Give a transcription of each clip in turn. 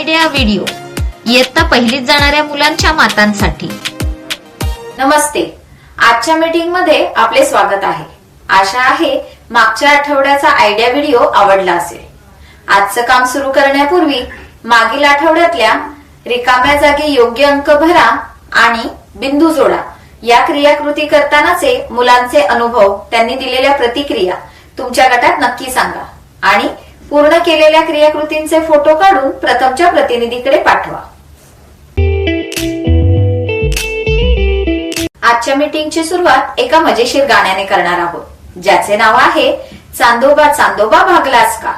Idea video इयत्ता पहिलीत जाणाऱ्या मुलांच्या मातांसाठी। नमस्ते, आजच्या मीटिंग मध्ये आपले स्वागत आहे। आशा आहे मागच्या आठवड्याचा आयडिया व्हिडिओ आवडला असेल। आजचं काम सुरू करण्यापूर्वी मागील आठवड्यातल्या रिकाम्या जागी योग्य अंक भरा आणि बिंदू जोडा या क्रियाकृती करतानाचे मुलांचे अनुभव, त्यांनी दिलेल्या प्रतिक्रिया तुमच्या गटात नक्की सांगा आणि पूर्ण केलेल्या क्रियाकृतींचे फोटो काढून प्रथमच्या प्रतिनिधीकडे पाठवा। आजच्या मीटिंगची सुरुवात एका मजेशीर गाण्याने करणार आहोत, ज्याचे नाव आहे चांदोबा चांदोबा भागलास का।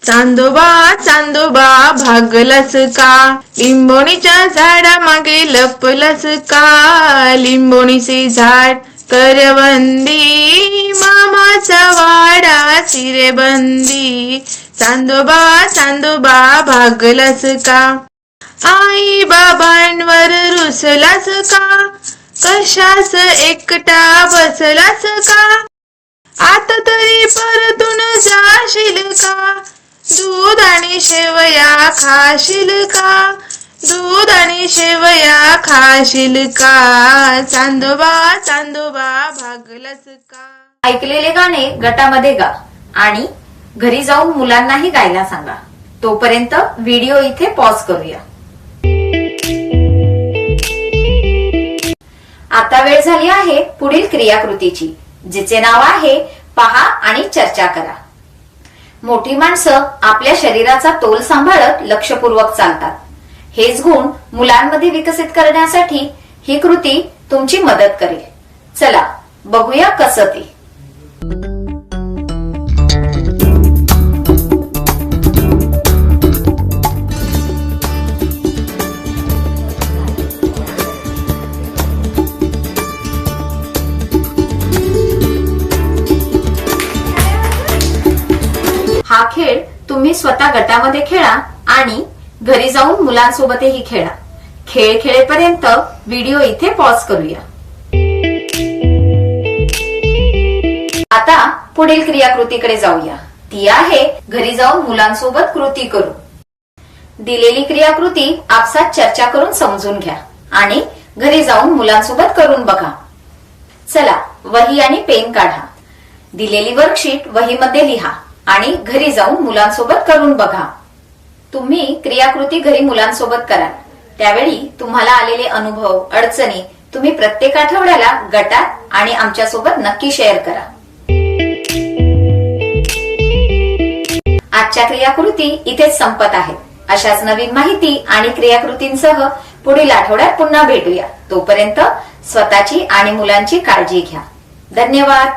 चांदोबा चांदोबा भागलास का, लिंबोणीच्या झाडामागे लपलास का, लिंबोणीचे झाड करवंदी, मामाचा वाडा चिरेबंदी, चांदोबा चांदोबा भागलास का, आई बाबांवर रुसलास का, कशास एकटा बसलास का, आता तरी परतून जाशील का, दूध आणि शेवया खाशील का, दूध आणि शेवया खाशील का, चांदोबा चांदोबा भागलास का। ऐकलेले गाणे गटामध्ये गा आणि घरी जाऊन मुलांनाही गायला सांगा। तोपर्यंत व्हिडिओ इथे पॉज करूया। आता वेळ झाली आहे पुढील क्रियाकृतीची, जिचे नाव आहे पहा आणि चर्चा करा। मोठी माणसं आपल्या शरीराचा तोल सांभाळत लक्षपूर्वक चालतात। हेच गुण मुलांमध्ये विकसित करण्यासाठी ही कृती तुमची मदत करेल। चला बघूया कसं ते। हा खेळ तुम्ही स्वतः गटामध्ये खेळा आणि घरी जाऊन मुलांसोबतही खेळा। खेळ खेळेपर्यंत व्हिडिओ इथे पॉज करूया। आता पुढील क्रियाकृतीकडे जाऊया, ती आहे घरी जाऊन मुलांसोबत कृती करू। दिलेली क्रियाकृती आपसात चर्चा करून समजून घ्या आणि घरी जाऊन मुलांसोबत करून बघा। चला वही आणि पेन काढा, दिलेली वर्कशीट वहीमध्ये लिहा आणि घरी जाऊन मुलांसोबत करून बघा। तुम्ही क्रियाकृती घरी मुलांसोबत कराल त्यावेळी तुम्हाला आलेले अनुभव, अडचणी तुम्ही प्रत्येक आठवड्याला गटात आणि आमच्यासोबत नक्की शेअर करा। आजच्या क्रियाकृती इथेच संपत आहेत। अशाच नवीन माहिती आणि क्रियाकृतींसह पुढील आठवड्यात पुन्हा भेटूया। तोपर्यंत स्वतःची आणि मुलांची काळजी घ्या। धन्यवाद।